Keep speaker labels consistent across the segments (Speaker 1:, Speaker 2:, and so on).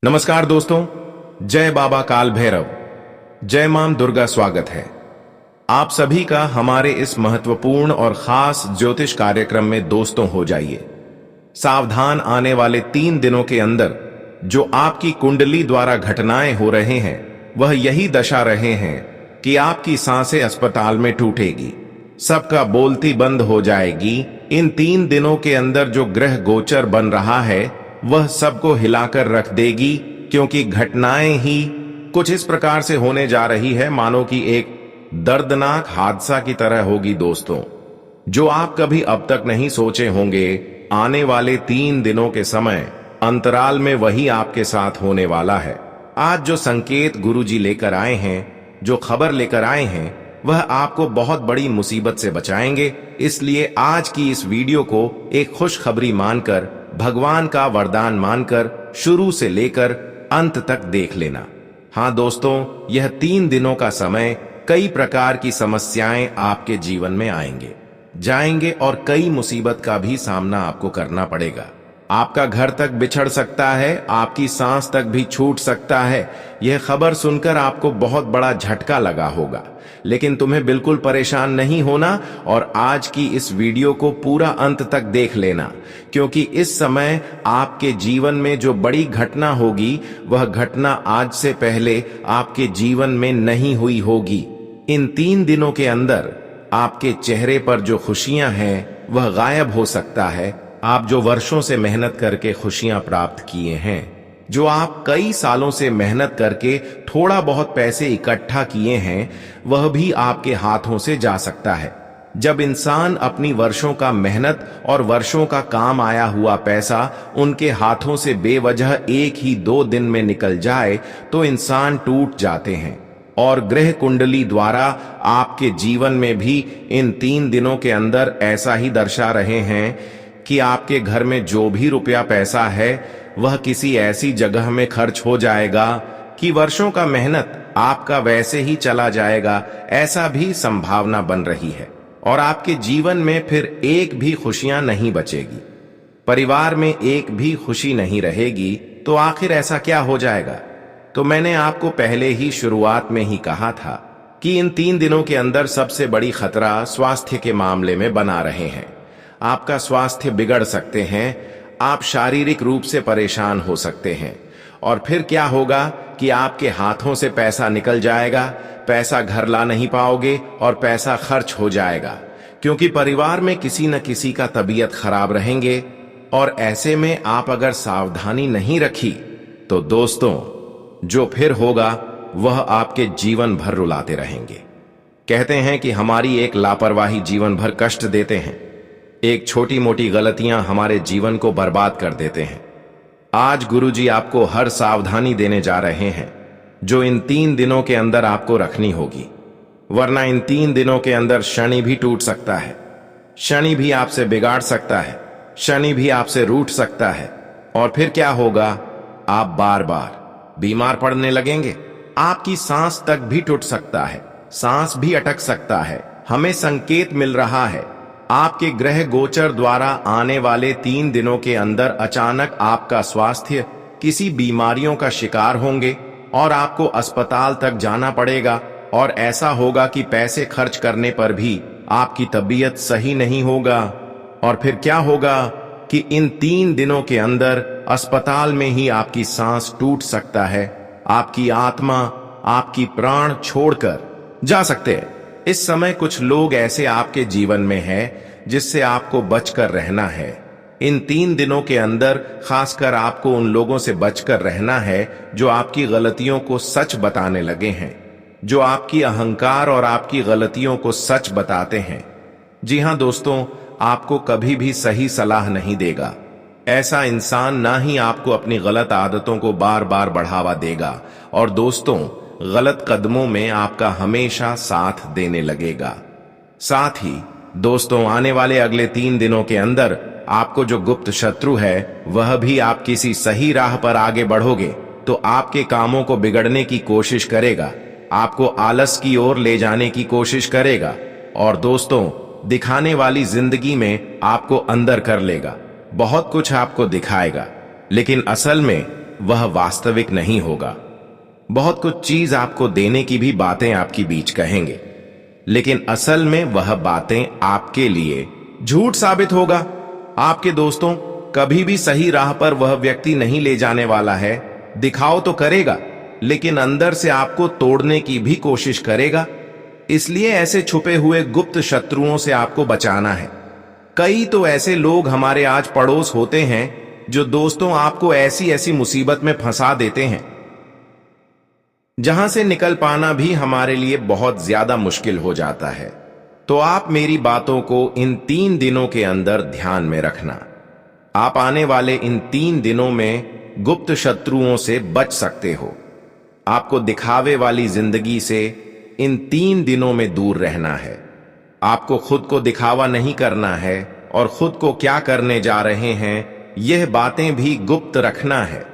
Speaker 1: नमस्कार दोस्तों, जय बाबा काल भैरव, जय मां दुर्गा। स्वागत है आप सभी का हमारे इस महत्वपूर्ण और खास ज्योतिष कार्यक्रम में। दोस्तों हो जाइए सावधान। आने वाले 3 दिनों के अंदर जो आपकी कुंडली द्वारा घटनाएं हो रहे हैं वह यही दशा रहे हैं कि आपकी सांसें अस्पताल में टूटेगी, सबका बोलती बंद हो जाएगी। इन 3 दिनों के अंदर जो ग्रह गोचर बन रहा है वह सबको हिलाकर रख देगी, क्योंकि घटनाएं ही कुछ इस प्रकार से होने जा रही है मानो कि एक दर्दनाक हादसा की तरह होगी दोस्तों, जो आप कभी अब तक नहीं सोचे होंगे। आने वाले 3 दिनों के समय अंतराल में वही आपके साथ होने वाला है। आज जो संकेत गुरुजी लेकर आए हैं, जो खबर लेकर आए हैं, वह आपको बहुत बड़ी मुसीबत से बचाएंगे। इसलिए आज की इस वीडियो को एक खुशखबरी मानकर, भगवान का वरदान मानकर शुरू से लेकर अंत तक देख लेना। हाँ दोस्तों, यह 3 दिनों का समय कई प्रकार की समस्याएं आपके जीवन में आएंगे जाएंगे और कई मुसीबत का भी सामना आपको करना पड़ेगा। आपका घर तक बिछड़ सकता है, आपकी सांस तक भी छूट सकता है। यह खबर सुनकर आपको बहुत बड़ा झटका लगा होगा, लेकिन तुम्हें बिल्कुल परेशान नहीं होना और आज की इस वीडियो को पूरा अंत तक देख लेना, क्योंकि इस समय आपके जीवन में जो बड़ी घटना होगी वह घटना आज से पहले आपके जीवन में नहीं हुई होगी। इन 3 दिनों के अंदर आपके चेहरे पर जो खुशियां हैं वह गायब हो सकता है। आप जो वर्षों से मेहनत करके खुशियां प्राप्त किए हैं, जो आप कई सालों से मेहनत करके थोड़ा बहुत पैसे इकट्ठा किए हैं, वह भी आपके हाथों से जा सकता है। जब इंसान अपनी वर्षों का मेहनत और वर्षों का काम आया हुआ पैसा उनके हाथों से बेवजह 1 ही 2 दिन में निकल जाए तो इंसान टूट जाते हैं। और ग्रह कुंडली द्वारा आपके जीवन में भी इन 3 दिनों के अंदर ऐसा ही दर्शा रहे हैं कि आपके घर में जो भी रुपया पैसा है वह किसी ऐसी जगह में खर्च हो जाएगा कि वर्षों का मेहनत आपका वैसे ही चला जाएगा, ऐसा भी संभावना बन रही है। और आपके जीवन में फिर एक भी खुशियां नहीं बचेगी, परिवार में एक भी खुशी नहीं रहेगी। तो आखिर ऐसा क्या हो जाएगा? तो मैंने आपको पहले ही शुरुआत में ही कहा था कि इन 3 दिनों के अंदर सबसे बड़ी खतरा स्वास्थ्य के मामले में बना रहे हैं। आपका स्वास्थ्य बिगड़ सकते हैं, आप शारीरिक रूप से परेशान हो सकते हैं। और फिर क्या होगा कि आपके हाथों से पैसा निकल जाएगा, पैसा घर ला नहीं पाओगे और पैसा खर्च हो जाएगा, क्योंकि परिवार में किसी न किसी का तबीयत खराब रहेंगे। और ऐसे में आप अगर सावधानी नहीं रखी तो दोस्तों जो फिर होगा वह आपके जीवन भर रुलाते रहेंगे। कहते हैं कि हमारी एक लापरवाही जीवन भर कष्ट देते हैं, एक छोटी मोटी गलतियां हमारे जीवन को बर्बाद कर देते हैं। आज गुरुजी आपको हर सावधानी देने जा रहे हैं जो इन 3 दिनों के अंदर आपको रखनी होगी, वरना इन 3 दिनों के अंदर शनि भी टूट सकता है, शनि भी आपसे बिगाड़ सकता है, शनि भी आपसे रूठ सकता है। और फिर क्या होगा? आप बार बार बीमार पड़ने लगेंगे, आपकी सांस तक भी टूट सकता है, सांस भी अटक सकता है। हमें संकेत मिल रहा है आपके ग्रह गोचर द्वारा आने वाले 3 दिनों के अंदर अचानक आपका स्वास्थ्य किसी बीमारियों का शिकार होंगे और आपको अस्पताल तक जाना पड़ेगा। और ऐसा होगा कि पैसे खर्च करने पर भी आपकी तबीयत सही नहीं होगा। और फिर क्या होगा कि इन 3 दिनों के अंदर अस्पताल में ही आपकी सांस टूट सकता है, आपकी आत्मा, आपकी प्राण छोड़कर जा सकते हैं। इस समय कुछ लोग ऐसे आपके जीवन में हैं जिससे आपको बचकर रहना है। इन 3 दिनों के अंदर खासकर आपको उन लोगों से बचकर रहना है जो आपकी गलतियों को सच बताने लगे हैं, जो आपकी अहंकार और आपकी गलतियों को सच बताते हैं। जी हां दोस्तों, आपको कभी भी सही सलाह नहीं देगा। ऐसा इंसान ना ही आपको अपनी गलत आदतों को बार बार बढ़ावा देगा और दोस्तों गलत कदमों में आपका हमेशा साथ देने लगेगा। साथ ही दोस्तों आने वाले अगले 3 दिनों के अंदर आपको जो गुप्त शत्रु है वह भी, आप किसी सही राह पर आगे बढ़ोगे तो आपके कामों को बिगड़ने की कोशिश करेगा, आपको आलस की ओर ले जाने की कोशिश करेगा और दोस्तों दिखाने वाली जिंदगी में आपको अंदर कर लेगा। बहुत कुछ आपको दिखाएगा, लेकिन असल में वह वास्तविक नहीं होगा। बहुत कुछ चीज आपको देने की भी बातें आपकी बीच कहेंगे, लेकिन असल में वह बातें आपके लिए झूठ साबित होगा। आपके दोस्तों कभी भी सही राह पर वह व्यक्ति नहीं ले जाने वाला है। दिखाओ तो करेगा, लेकिन अंदर से आपको तोड़ने की भी कोशिश करेगा। इसलिए ऐसे छुपे हुए गुप्त शत्रुओं से आपको बचाना है। कई तो ऐसे लोग हमारे आज पड़ोस होते हैं जो दोस्तों आपको ऐसी ऐसी मुसीबत में फंसा देते हैं जहां से निकल पाना भी हमारे लिए बहुत ज्यादा मुश्किल हो जाता है। तो आप मेरी बातों को इन 3 दिनों के अंदर ध्यान में रखना। आप आने वाले इन 3 दिनों में गुप्त शत्रुओं से बच सकते हो। आपको दिखावे वाली जिंदगी से इन 3 दिनों में दूर रहना है। आपको खुद को दिखावा नहीं करना है और खुद को क्या करने जा रहे हैं यह बातें भी गुप्त रखना है।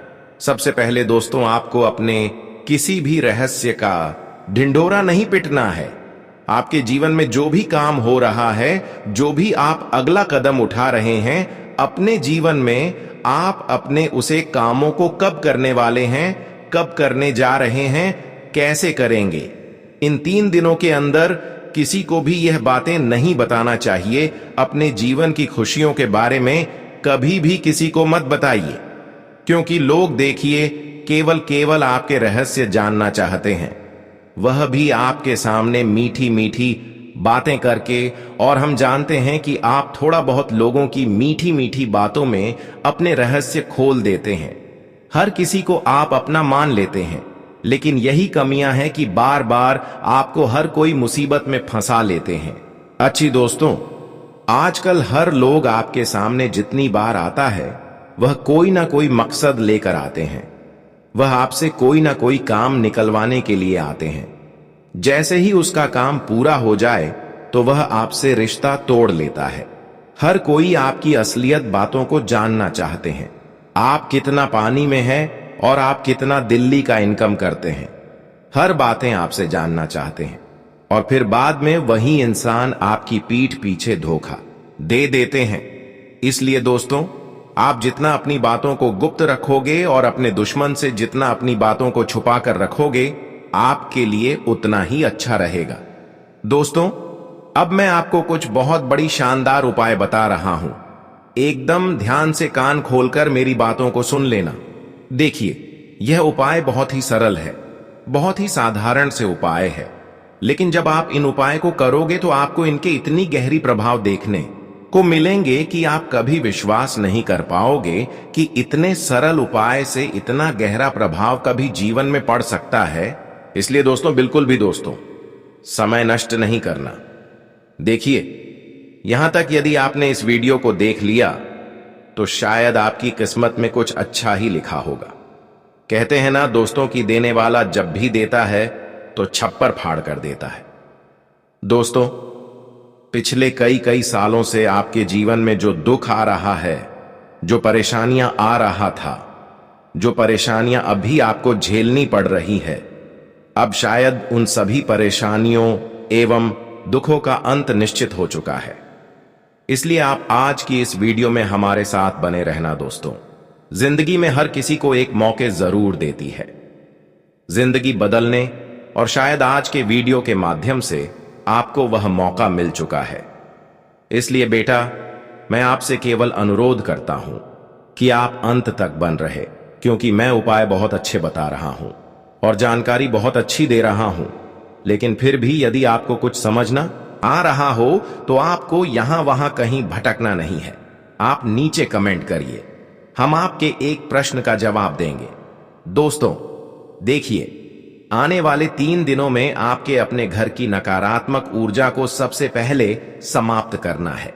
Speaker 1: सबसे पहले दोस्तों आपको अपने किसी भी रहस्य का ढिंढोरा नहीं पिटना है। आपके जीवन में जो भी काम हो रहा है, जो भी आप अगला कदम उठा रहे हैं अपने जीवन में, आप अपने उसे कामों को कब करने वाले हैं, कब करने जा रहे हैं, कैसे करेंगे, इन 3 दिनों के अंदर किसी को भी यह बातें नहीं बताना चाहिए। अपने जीवन की खुशियों के बारे में कभी भी किसी को मत बताइए, क्योंकि लोग देखिए केवल आपके रहस्य जानना चाहते हैं, वह भी आपके सामने मीठी मीठी बातें करके। और हम जानते हैं कि आप थोड़ा बहुत लोगों की मीठी मीठी बातों में अपने रहस्य खोल देते हैं। हर किसी को आप अपना मान लेते हैं, लेकिन यही कमियां हैं कि बार बार आपको हर कोई मुसीबत में फंसा लेते हैं। अच्छी दोस्तों, आजकल हर लोग आपके सामने जितनी बार आता है वह कोई ना कोई मकसद लेकर आते हैं। वह आपसे कोई ना कोई काम निकलवाने के लिए आते हैं। जैसे ही उसका काम पूरा हो जाए तो वह आपसे रिश्ता तोड़ लेता है। हर कोई आपकी असलियत बातों को जानना चाहते हैं। आप कितना पानी में हैं और आप कितना दिल्ली का इनकम करते हैं, हर बातें आपसे जानना चाहते हैं। और फिर बाद में वही इंसान आपकी पीठ पीछे धोखा दे देते हैं। इसलिए दोस्तों, आप जितना अपनी बातों को गुप्त रखोगे और अपने दुश्मन से जितना अपनी बातों को छुपा कर रखोगे, आपके लिए उतना ही अच्छा रहेगा। दोस्तों, अब मैं आपको कुछ बहुत बड़ी शानदार उपाय बता रहा हूं। एकदम ध्यान से कान खोलकर मेरी बातों को सुन लेना। देखिए, यह उपाय बहुत ही सरल है, बहुत ही साधारण से उपाय है, लेकिन जब आप इन उपाय को करोगे तो आपको इनके इतनी गहरी प्रभाव देखने को मिलेंगे कि आप कभी विश्वास नहीं कर पाओगे कि इतने सरल उपाय से इतना गहरा प्रभाव कभी जीवन में पड़ सकता है। इसलिए दोस्तों, बिल्कुल भी दोस्तों समय नष्ट नहीं करना। देखिए, यहां तक यदि आपने इस वीडियो को देख लिया तो शायद आपकी किस्मत में कुछ अच्छा ही लिखा होगा। कहते हैं ना, दोस्तों की देने वाला जब भी देता है तो छप्पर फाड़ कर देता है। दोस्तों, पिछले कई सालों से आपके जीवन में जो दुख आ रहा है, जो परेशानियां आ रहा था, जो परेशानियां अभी आपको झेलनी पड़ रही है, अब शायद उन सभी परेशानियों एवं दुखों का अंत निश्चित हो चुका है। इसलिए आप आज की इस वीडियो में हमारे साथ बने रहना। दोस्तों, जिंदगी में हर किसी को एक मौके जरूर देती है जिंदगी बदलने, और शायद आज के वीडियो के माध्यम से आपको वह मौका मिल चुका है। इसलिए बेटा, मैं आपसे केवल अनुरोध करता हूं कि आप अंत तक बन रहे, क्योंकि मैं उपाय बहुत अच्छे बता रहा हूं और जानकारी बहुत अच्छी दे रहा हूं। लेकिन फिर भी यदि आपको कुछ समझना आ रहा हो तो आपको यहां वहां कहीं भटकना नहीं है। आप नीचे कमेंट करिए, हम आपके एक प्रश्न का जवाब देंगे। दोस्तों देखिए, आने वाले 3 दिनों में आपके अपने घर की नकारात्मक ऊर्जा को सबसे पहले समाप्त करना है,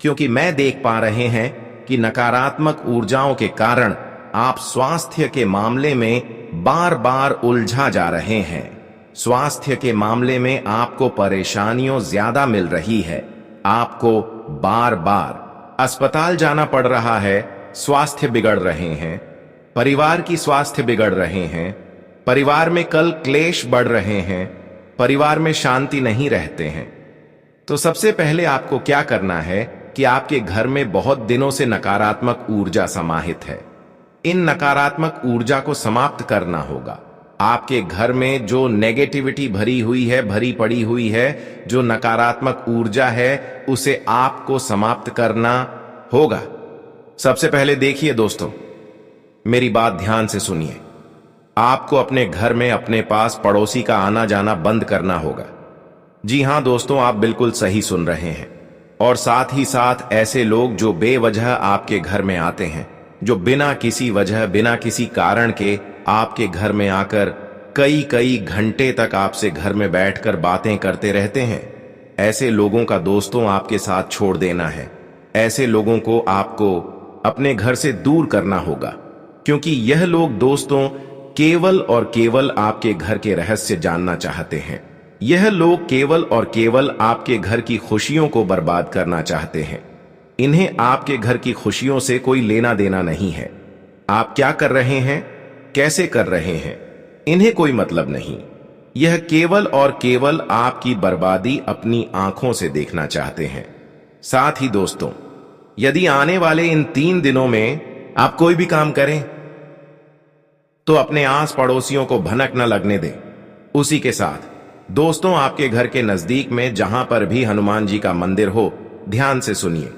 Speaker 1: क्योंकि मैं देख पा रहे हैं कि नकारात्मक ऊर्जाओं के कारण आप स्वास्थ्य के मामले में बार बार उलझा जा रहे हैं। स्वास्थ्य के मामले में आपको परेशानियों ज्यादा मिल रही है। आपको बार बार अस्पताल जाना पड़ रहा है, स्वास्थ्य बिगड़ रहे हैं, परिवार की स्वास्थ्य बिगड़ रहे हैं, परिवार में कल क्लेश बढ़ रहे हैं, परिवार में शांति नहीं रहते हैं। तो सबसे पहले आपको क्या करना है कि आपके घर में बहुत दिनों से नकारात्मक ऊर्जा समाहित है। इन नकारात्मक ऊर्जा को समाप्त करना होगा। आपके घर में जो नेगेटिविटी भरी हुई है, भरी पड़ी हुई है, जो नकारात्मक ऊर्जा है, उसे आपको समाप्त करना होगा। सबसे पहले देखिए दोस्तों, मेरी बात ध्यान से सुनिए। आपको अपने घर में अपने पास पड़ोसी का आना जाना बंद करना होगा। जी हां दोस्तों, आप बिल्कुल सही सुन रहे हैं। और साथ ही साथ ऐसे लोग जो बेवजह आपके घर में आते हैं, जो बिना किसी वजह, बिना किसी कारण के आपके घर में आकर कई कई घंटे तक आपसे घर में बैठकर बातें करते रहते हैं, ऐसे लोगों का दोस्तों आपके साथ छोड़ देना है। ऐसे लोगों को आपको अपने घर से दूर करना होगा, क्योंकि यह लोग दोस्तों केवल और केवल आपके घर के रहस्य जानना चाहते हैं। यह लोग केवल और केवल आपके घर की खुशियों को बर्बाद करना चाहते हैं। इन्हें आपके घर की खुशियों से कोई लेना देना नहीं है। आप क्या कर रहे हैं, कैसे कर रहे हैं, इन्हें कोई मतलब नहीं। यह केवल और केवल आपकी बर्बादी अपनी आंखों से देखना चाहते हैं। साथ ही दोस्तों, यदि आने वाले इन 3 दिनों में आप कोई भी काम करें तो अपने आस पड़ोसियों को भनक न लगने दें। उसी के साथ दोस्तों, आपके घर के नजदीक में जहां पर भी हनुमान जी का मंदिर हो, ध्यान से सुनिए,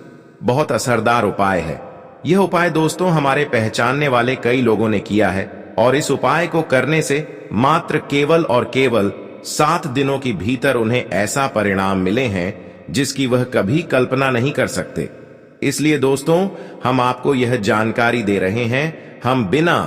Speaker 1: बहुत असरदार उपाय है। यह उपाय दोस्तों हमारे पहचानने वाले कई लोगों ने किया है, और इस उपाय को करने से मात्र केवल और केवल 7 दिनों के भीतर उन्हें ऐसा परिणाम मिले हैं जिसकी वह कभी कल्पना नहीं कर सकते। इसलिए दोस्तों, हम आपको यह जानकारी दे रहे हैं। हम बिना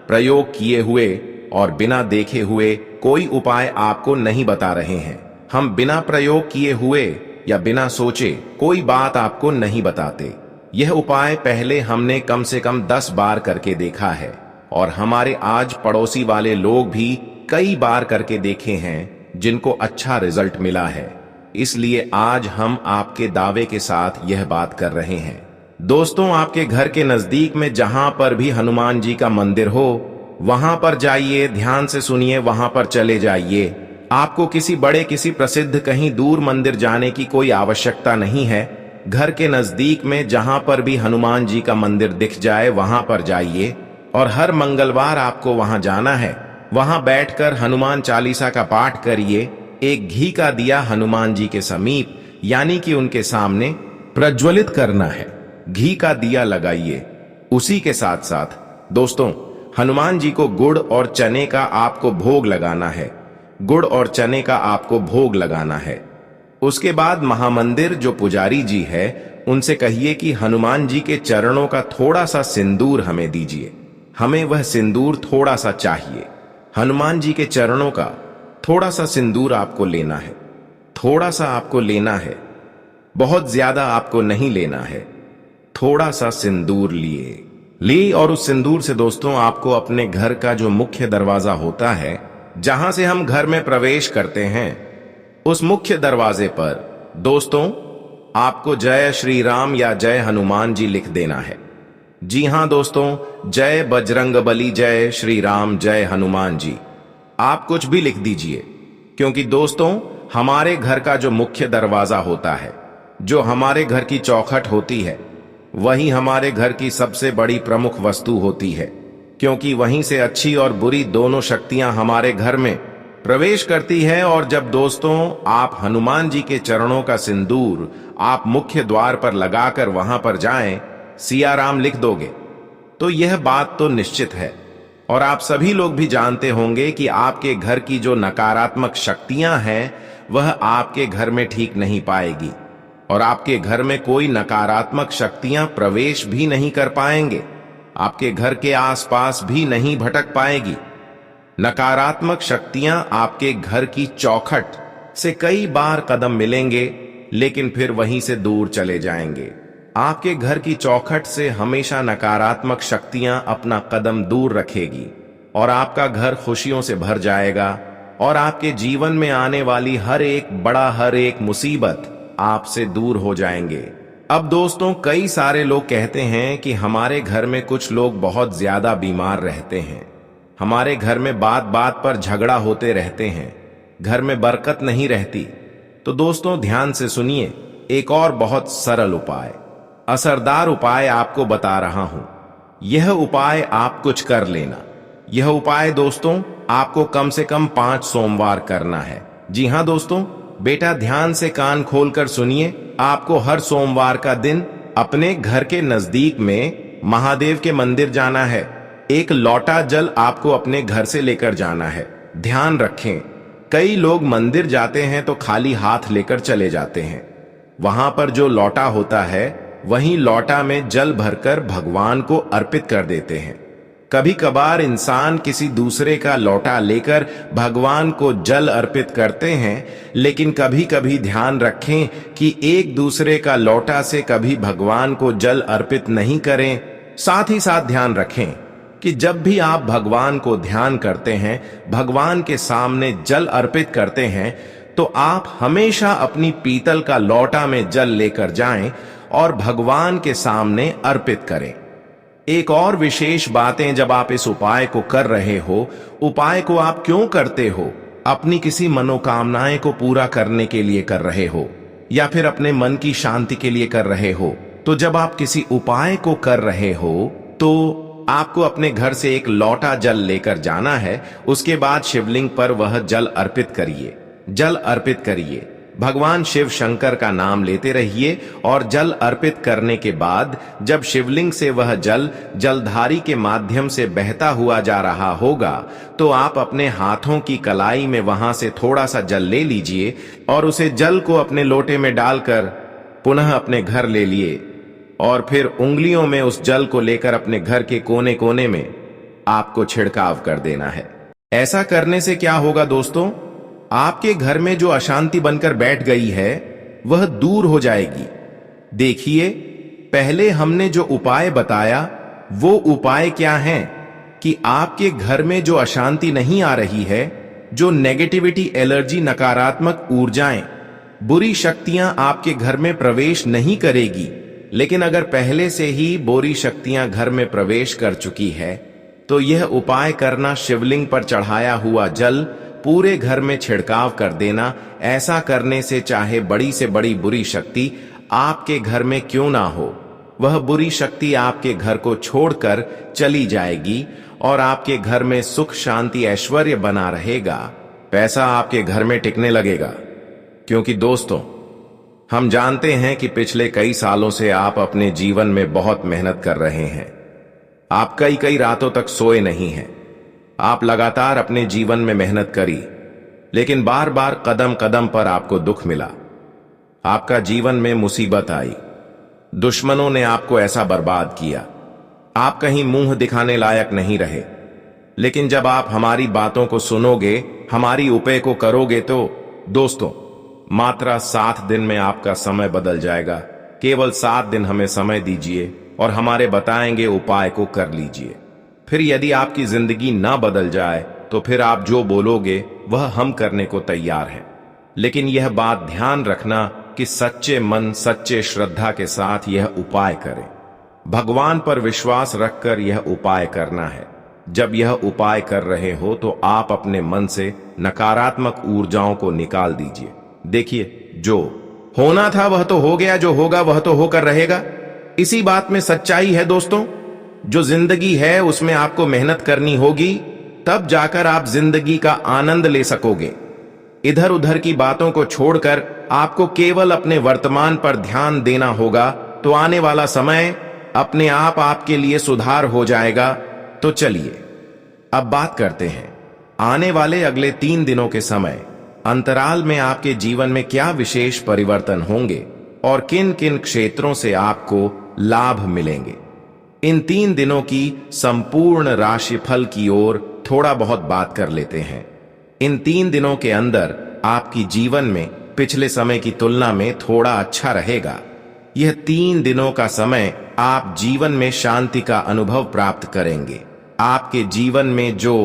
Speaker 1: प्रयोग किए हुए और बिना देखे हुए कोई उपाय आपको नहीं बता रहे हैं। हम बिना प्रयोग किए हुए या बिना सोचे कोई बात आपको नहीं बताते। यह उपाय पहले हमने कम से कम 10 बार करके देखा है, और हमारे आज पड़ोसी वाले लोग भी कई बार करके देखे हैं, जिनको अच्छा रिजल्ट मिला है। इसलिए आज हम आपके दावे के साथ यह बात कर रहे हैं। दोस्तों, आपके घर के नजदीक में जहां पर भी हनुमान जी का मंदिर हो, वहां पर जाइए, ध्यान से सुनिए, वहां पर चले जाइए। आपको किसी बड़े, किसी प्रसिद्ध, कहीं दूर मंदिर जाने की कोई आवश्यकता नहीं है। घर के नजदीक में जहां पर भी हनुमान जी का मंदिर दिख जाए, वहां पर जाइए, और हर मंगलवार आपको वहां जाना है। वहां बैठकर हनुमान चालीसा का पाठ करिए। एक घी का दिया हनुमान जी के समीप, यानी कि उनके सामने प्रज्वलित करना है। घी का दिया लगाइए। उसी के साथ साथ दोस्तों, हनुमान जी को गुड़ और चने का आपको भोग लगाना है। गुड़ और चने का आपको भोग लगाना है। उसके बाद महामंदिर जो पुजारी जी है, उनसे कहिए कि हनुमान जी के चरणों का थोड़ा सा सिंदूर हमें दीजिए। हमें वह सिंदूर थोड़ा सा चाहिए। हनुमान जी के चरणों का थोड़ा सा सिंदूर आपको लेना है। थोड़ा सा आपको लेना है, बहुत ज्यादा आपको नहीं लेना है। थोड़ा सा सिंदूर लिए और उस सिंदूर से दोस्तों आपको अपने घर का जो मुख्य दरवाजा होता है, जहां से हम घर में प्रवेश करते हैं, उस मुख्य दरवाजे पर दोस्तों आपको जय श्री राम या जय हनुमान जी लिख देना है। जी हां दोस्तों, जय बजरंगबली, जय श्री राम, जय हनुमान जी। आप कुछ भी लिख दीजिए, क्योंकि दोस्तों हमारे घर का जो मुख्य दरवाजा होता है, जो हमारे घर की चौखट होती है, वही हमारे घर की सबसे बड़ी प्रमुख वस्तु होती है, क्योंकि वहीं से अच्छी और बुरी दोनों शक्तियां हमारे घर में प्रवेश करती है। और जब दोस्तों आप हनुमान जी के चरणों का सिंदूर आप मुख्य द्वार पर लगाकर वहां पर जाएं, सिया राम लिख दोगे, तो यह बात तो निश्चित है, और आप सभी लोग भी जानते होंगे कि आपके घर की जो नकारात्मक शक्तियां हैं, वह आपके घर में ठीक नहीं पाएगी, और आपके घर में कोई नकारात्मक शक्तियां प्रवेश भी नहीं कर पाएंगे। आपके घर के आसपास भी नहीं भटक पाएगी। नकारात्मक शक्तियां आपके घर की चौखट से कई बार कदम मिलेंगे, लेकिन फिर वहीं से दूर चले जाएंगे। आपके घर की चौखट से हमेशा नकारात्मक शक्तियां अपना कदम दूर रखेगी, और आपका घर खुशियों से भर जाएगा, और आपके जीवन में आने वाली हर एक मुसीबत आपसे दूर हो जाएंगे। अब दोस्तों कई सारे लोग कहते हैं कि हमारे घर में कुछ लोग बहुत ज्यादा बीमार रहते हैं, हमारे घर में बात बात पर झगड़ा होते रहते हैं, घर में बरकत नहीं रहती। तो दोस्तों ध्यान से सुनिए, एक और बहुत सरल उपाय, असरदार उपाय आपको बता रहा हूं। यह उपाय आप कुछ कर लेना। यह उपाय दोस्तों आपको कम से कम 5 सोमवार करना है। जी हाँ दोस्तों, बेटा ध्यान से कान खोलकर सुनिए। आपको हर सोमवार का दिन अपने घर के नजदीक में महादेव के मंदिर जाना है। एक लोटा जल आपको अपने घर से लेकर जाना है। ध्यान रखें, कई लोग मंदिर जाते हैं तो खाली हाथ लेकर चले जाते हैं। वहां पर जो लोटा होता है वहीं लोटा में जल भरकर भगवान को अर्पित कर देते हैं। कभी कभार इंसान किसी दूसरे का लोटा लेकर भगवान को जल अर्पित करते हैं, लेकिन कभी कभी ध्यान रखें कि एक दूसरे का लोटा से कभी भगवान को जल अर्पित नहीं करें। साथ ही साथ ध्यान रखें कि जब भी आप भगवान को ध्यान करते हैं, भगवान के सामने जल अर्पित करते हैं, तो आप हमेशा अपनी पीतल का लोटा में जल लेकर जाएं और भगवान के सामने अर्पित करें। एक और विशेष बातें, जब आप इस उपाय को कर रहे हो, उपाय को आप क्यों करते हो? अपनी किसी मनोकामनाएं को पूरा करने के लिए कर रहे हो या फिर अपने मन की शांति के लिए कर रहे हो? तो जब आप किसी उपाय को कर रहे हो तो आपको अपने घर से एक लोटा जल लेकर जाना है। उसके बाद शिवलिंग पर वह जल अर्पित करिए। जल अर्पित करिए, भगवान शिव शंकर का नाम लेते रहिए और जल अर्पित करने के बाद जब शिवलिंग से वह जल जलधारी के माध्यम से बहता हुआ जा रहा होगा, तो आप अपने हाथों की कलाई में वहां से थोड़ा सा जल ले लीजिए और उसे जल को अपने लोटे में डालकर पुनः अपने घर ले लिए और फिर उंगलियों में उस जल को लेकर अपने घर के कोने कोने में आपको छिड़काव कर देना है। ऐसा करने से क्या होगा दोस्तों? आपके घर में जो अशांति बनकर बैठ गई है वह दूर हो जाएगी। देखिए, पहले हमने जो उपाय बताया वो उपाय क्या है कि आपके घर में जो अशांति नहीं आ रही है, जो नेगेटिविटी, एलर्जी, नकारात्मक ऊर्जाएं, बुरी शक्तियां आपके घर में प्रवेश नहीं करेगी। लेकिन अगर पहले से ही बुरी शक्तियां घर में प्रवेश कर चुकी है तो यह उपाय करना, शिवलिंग पर चढ़ाया हुआ जल पूरे घर में छिड़काव कर देना। ऐसा करने से चाहे बड़ी से बड़ी बुरी शक्ति आपके घर में क्यों ना हो, वह बुरी शक्ति आपके घर को छोड़कर चली जाएगी और आपके घर में सुख, शांति, ऐश्वर्य बना रहेगा। पैसा आपके घर में टिकने लगेगा। क्योंकि दोस्तों, हम जानते हैं कि पिछले कई सालों से आप अपने जीवन में बहुत मेहनत कर रहे हैं। आप कई कई रातों तक सोए नहीं हैं। आप लगातार अपने जीवन में मेहनत करी, लेकिन बार बार कदम कदम पर आपको दुख मिला। आपका जीवन में मुसीबत आई, दुश्मनों ने आपको ऐसा बर्बाद किया, आप कहीं मुंह दिखाने लायक नहीं रहे। लेकिन जब आप हमारी बातों को सुनोगे, हमारी उपाय को करोगे, तो दोस्तों मात्र 7 दिन में आपका समय बदल जाएगा। केवल 7 दिन हमें समय दीजिए और हमारे बताएंगे उपाय को कर लीजिए। फिर यदि आपकी जिंदगी ना बदल जाए तो फिर आप जो बोलोगे वह हम करने को तैयार हैं। लेकिन यह बात ध्यान रखना कि सच्चे मन, सच्चे श्रद्धा के साथ यह उपाय करें। भगवान पर विश्वास रखकर यह उपाय करना है। जब यह उपाय कर रहे हो तो आप अपने मन से नकारात्मक ऊर्जाओं को निकाल दीजिए। देखिए, जो होना था वह तो हो गया, जो होगा वह तो होकर रहेगा। इसी बात में सच्चाई है दोस्तों। जो जिंदगी है उसमें आपको मेहनत करनी होगी, तब जाकर आप जिंदगी का आनंद ले सकोगे। इधर उधर की बातों को छोड़कर आपको केवल अपने वर्तमान पर ध्यान देना होगा, तो आने वाला समय अपने आप आपके लिए सुधार हो जाएगा। तो चलिए अब बात करते हैं आने वाले अगले 3 दिनों के समय अंतराल में आपके जीवन में क्या विशेष परिवर्तन होंगे और किन किन क्षेत्रों से आपको लाभ मिलेंगे। इन 3 दिनों की संपूर्ण राशिफल की ओर थोड़ा बहुत बात कर लेते हैं। इन 3 दिनों के अंदर आपकी जीवन में पिछले समय की तुलना में थोड़ा अच्छा रहेगा। यह 3 दिनों का समय आप जीवन में शांति का अनुभव प्राप्त करेंगे। आपके जीवन में जो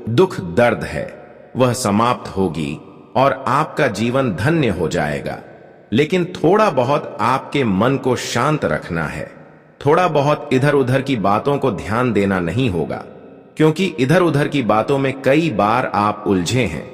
Speaker 1: दुख, दर्द है वह समाप्त होगी और आपका जीवन धन्य हो जाएगा। लेकिन थोड़ा बहुत आपके मन को शांत रखना है। थोड़ा बहुत इधर उधर की बातों को ध्यान देना नहीं होगा, क्योंकि इधर उधर की बातों में कई बार आप उलझे हैं।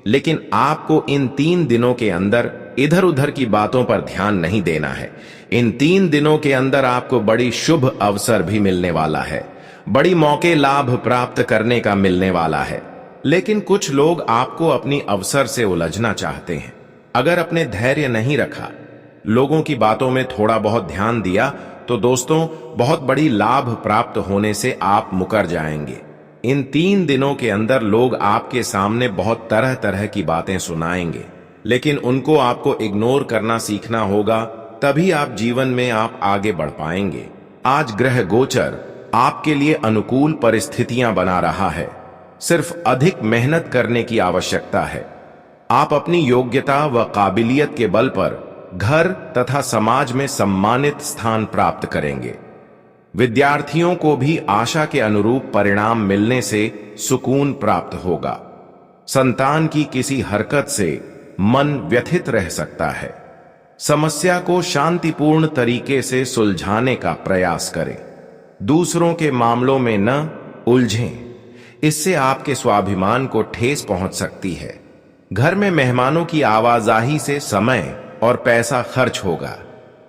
Speaker 1: लेकिन आपको इन 3 दिनों के अंदर इधर उधर की बातों पर ध्यान नहीं देना है। इन 3 दिनों के अंदर आपको बड़ी शुभ अवसर भी मिलने वाला है। बड़ी मौके लाभ प्राप्त करने का मिलने वाला है। लेकिन कुछ लोग आपको अपनी अवसर से उलझना चाहते हैं। अगर अपने धैर्य नहीं रखा, लोगों की बातों में थोड़ा बहुत ध्यान दिया, तो दोस्तों बहुत बड़ी लाभ प्राप्त होने से आप मुकर जाएंगे। इन 3 दिनों के अंदर लोग आपके सामने बहुत तरह तरह की बातें सुनाएंगे, लेकिन उनको आपको इग्नोर करना सीखना होगा, तभी आप जीवन में आप आगे बढ़ पाएंगे। आज ग्रह गोचर आपके लिए अनुकूल परिस्थितियां बना रहा है। सिर्फ अधिक मेहनत करने की आवश्यकता है। आप अपनी योग्यता व काबिलियत के बल पर घर तथा समाज में सम्मानित स्थान प्राप्त करेंगे। विद्यार्थियों को भी आशा के अनुरूप परिणाम मिलने से सुकून प्राप्त होगा। संतान की किसी हरकत से मन व्यथित रह सकता है। समस्या को शांतिपूर्ण तरीके से सुलझाने का प्रयास करें। दूसरों के मामलों में न उलझें, इससे आपके स्वाभिमान को ठेस पहुंच सकती है। घर में मेहमानों की आवाजाही से समय और पैसा खर्च होगा।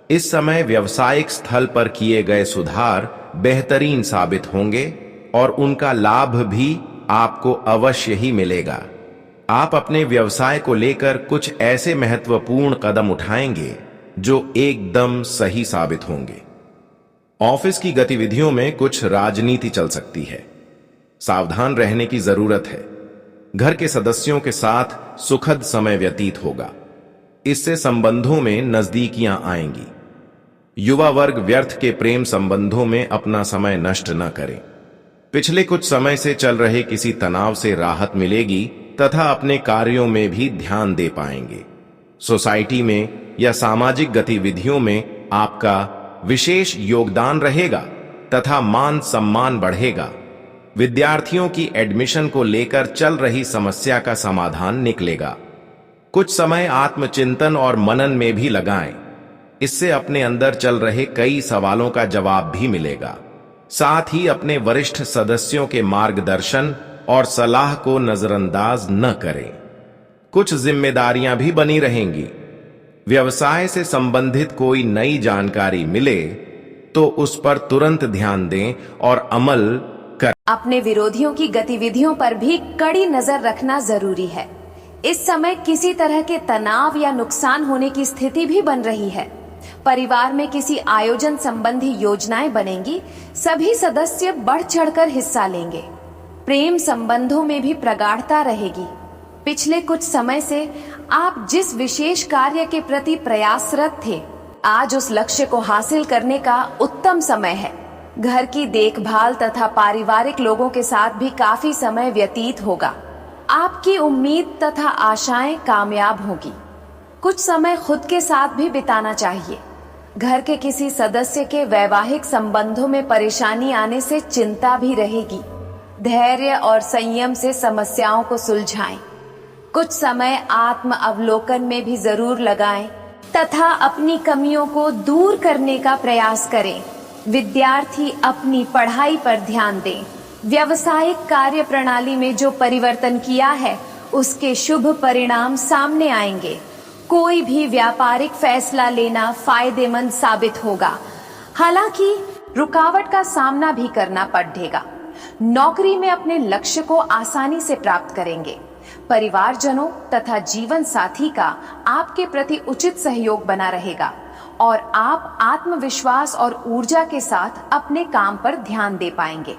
Speaker 1: इस समय व्यवसायिक स्थल पर किए गए सुधार बेहतरीन साबित होंगे और उनका लाभ भी आपको अवश्य ही मिलेगा। आप अपने व्यवसाय को लेकर कुछ ऐसे महत्वपूर्ण कदम उठाएंगे जो एकदम सही साबित होंगे। ऑफिस की गतिविधियों में कुछ राजनीति चल सकती है, सावधान रहने की जरूरत है। घर के सदस्यों के साथ सुखद समय व्यतीत होगा, इससे संबंधों में नजदीकियां आएंगी। युवा वर्ग व्यर्थ के प्रेम संबंधों में अपना समय नष्ट न करें। पिछले कुछ समय से चल रहे किसी तनाव से राहत मिलेगी तथा अपने कार्यों में भी ध्यान दे पाएंगे। सोसाइटी में या सामाजिक गतिविधियों में आपका विशेष योगदान रहेगा तथा मान सम्मान बढ़ेगा। विद्यार्थियों की एडमिशन को लेकर चल रही समस्या का समाधान निकलेगा। कुछ समय आत्मचिंतन और मनन में भी लगाएं, इससे अपने अंदर चल रहे कई सवालों का जवाब भी मिलेगा। साथ ही अपने वरिष्ठ सदस्यों के मार्गदर्शन और सलाह को नजरअंदाज न करें। कुछ जिम्मेदारियां भी बनी रहेंगी। व्यवसाय से संबंधित कोई नई जानकारी मिले तो उस पर तुरंत ध्यान दें और अमल कर।
Speaker 2: अपने विरोधियों की गतिविधियों पर भी कड़ी नजर रखना जरूरी है। इस समय किसी तरह के तनाव या नुकसान होने की स्थिति भी बन रही है। परिवार में किसी आयोजन संबंधी योजनाएं बनेंगी। सभी सदस्य बढ़ चढ़कर हिस्सा लेंगे। प्रेम संबंधों में भी प्रगाढ़ता रहेगी। पिछले कुछ समय से आप जिस विशेष कार्य के प्रति प्रयासरत थे, आज उस लक्ष्य को हासिल करने का उत्तम समय है। घर की देखभाल तथा पारिवारिक लोगों के साथ भी काफी समय व्यतीत होगा। आपकी उम्मीद तथा आशाएं कामयाब होगी। कुछ समय खुद के साथ भी बिताना चाहिए। घर के किसी सदस्य के वैवाहिक संबंधों में परेशानी आने से चिंता भी रहेगी। धैर्य और संयम से समस्याओं को सुलझाएं। कुछ समय आत्म अवलोकन में भी जरूर लगाएं तथा अपनी कमियों को दूर करने का प्रयास करें। विद्यार्थी अपनी पढ़ाई पर ध्यान दें। व्यावसायिक कार्य प्रणाली में जो परिवर्तन किया है, उसके शुभ परिणाम सामने आएंगे। कोई भी व्यापारिक फैसला लेना फायदेमंद साबित होगा। हालांकि रुकावट का सामना भी करना पड़ेगा। नौकरी में अपने लक्ष्य को आसानी से प्राप्त करेंगे। परिवारजनों तथा जीवन साथी का आपके प्रति उचित सहयोग बना रहेगा और आप आत्मविश्वास और ऊर्जा के साथ अपने काम पर ध्यान दे पाएंगे।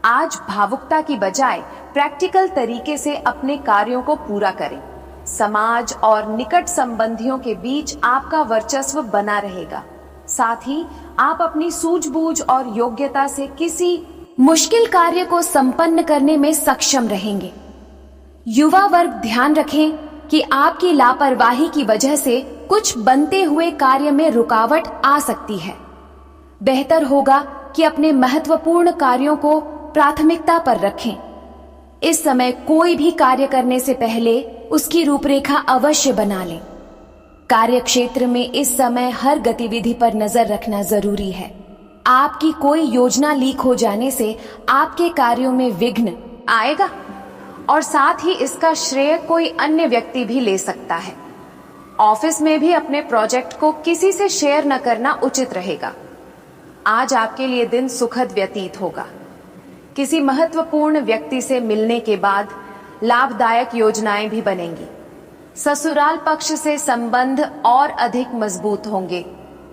Speaker 2: आज भावुकता की बजाय प्रैक्टिकल तरीके से अपने कार्यों को पूरा करें। समाज और निकट संबंधियों के बीच आपका वर्चस्व बना रहेगा। साथ ही आप अपनी सूझबूझ और योग्यता से किसी मुश्किल कार्य को संपन्न करने में सक्षम रहेंगे। युवा वर्ग ध्यान रखें कि आपकी लापरवाही की वजह से कुछ बनते हुए कार्य में रुकावट आ सकती है। बेहतर होगा कि अपने महत्वपूर्ण कार्यों को प्राथमिकता पर रखें। इस समय कोई भी कार्य करने से पहले उसकी रूपरेखा अवश्य बना लें। कार्यक्षेत्र में इस समय हर गतिविधि पर नजर रखना जरूरी है। आपकी कोई योजना लीक हो जाने से आपके कार्यों में विघ्न आएगा और साथ ही इसका श्रेय कोई अन्य व्यक्ति भी ले सकता है। ऑफिस में भी अपने प्रोजेक्ट को किसी से शेयर न करना उचित रहेगा। आज आपके लिए दिन सुखद व्यतीत होगा। किसी महत्वपूर्ण व्यक्ति से मिलने के बाद लाभदायक योजनाएं भी बनेंगी। ससुराल पक्ष से संबंध और अधिक मजबूत होंगे।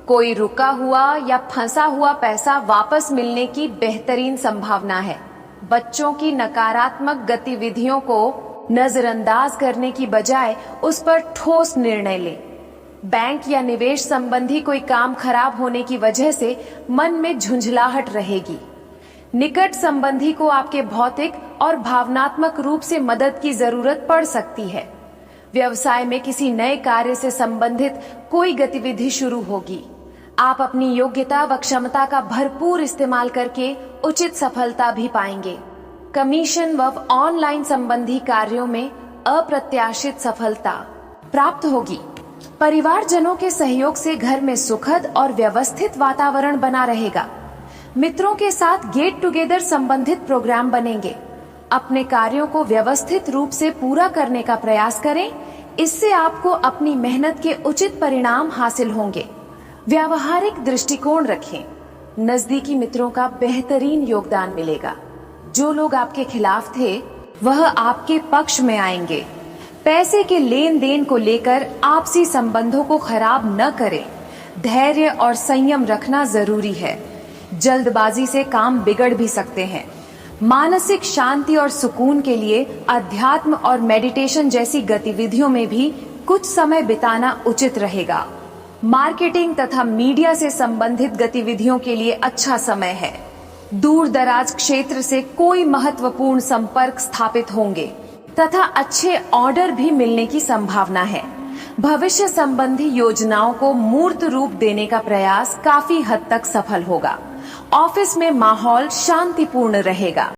Speaker 2: कोई रुका हुआ या फंसा हुआ पैसा वापस मिलने की बेहतरीन संभावना है। बच्चों की नकारात्मक गतिविधियों को नजरअंदाज करने की बजाय उस पर ठोस निर्णय लें। बैंक या निवेश संबंधी कोई काम खराब होने की वजह से मन में झुंझलाहट रहेगी। निकट संबंधी को आपके भौतिक और भावनात्मक रूप से मदद की जरूरत पड़ सकती है। व्यवसाय में किसी नए कार्य से संबंधित कोई गतिविधि शुरू होगी। आप अपनी योग्यता व क्षमता का भरपूर इस्तेमाल करके उचित सफलता भी पाएंगे। कमीशन व ऑनलाइन संबंधी कार्यों में अप्रत्याशित सफलता प्राप्त होगी। परिवारजनों के सहयोग से घर में सुखद और व्यवस्थित वातावरण बना रहेगा। मित्रों के साथ गेट टुगेदर संबंधित प्रोग्राम बनेंगे। अपने कार्यों को व्यवस्थित रूप से पूरा करने का प्रयास करें। इससे आपको अपनी मेहनत के उचित परिणाम हासिल होंगे। व्यावहारिक दृष्टिकोण रखें। नजदीकी मित्रों का बेहतरीन योगदान मिलेगा। जो लोग आपके खिलाफ थे वह आपके पक्ष में आएंगे। पैसे के लेन देन को लेकर आपसी संबंधों को खराब न करें। धैर्य और संयम रखना जरूरी है। जल्दबाजी से काम बिगड़ भी सकते हैं। मानसिक शांति और सुकून के लिए अध्यात्म और मेडिटेशन जैसी गतिविधियों में भी कुछ समय बिताना उचित रहेगा। मार्केटिंग तथा मीडिया से संबंधित गतिविधियों के लिए अच्छा समय है। दूर दराज क्षेत्र से कोई महत्वपूर्ण संपर्क स्थापित होंगे तथा अच्छे ऑर्डर भी मिलने की संभावना है। भविष्य संबंधी योजनाओं को मूर्त रूप देने का प्रयास काफी हद तक सफल होगा। ऑफिस में माहौल शांतिपूर्ण रहेगा।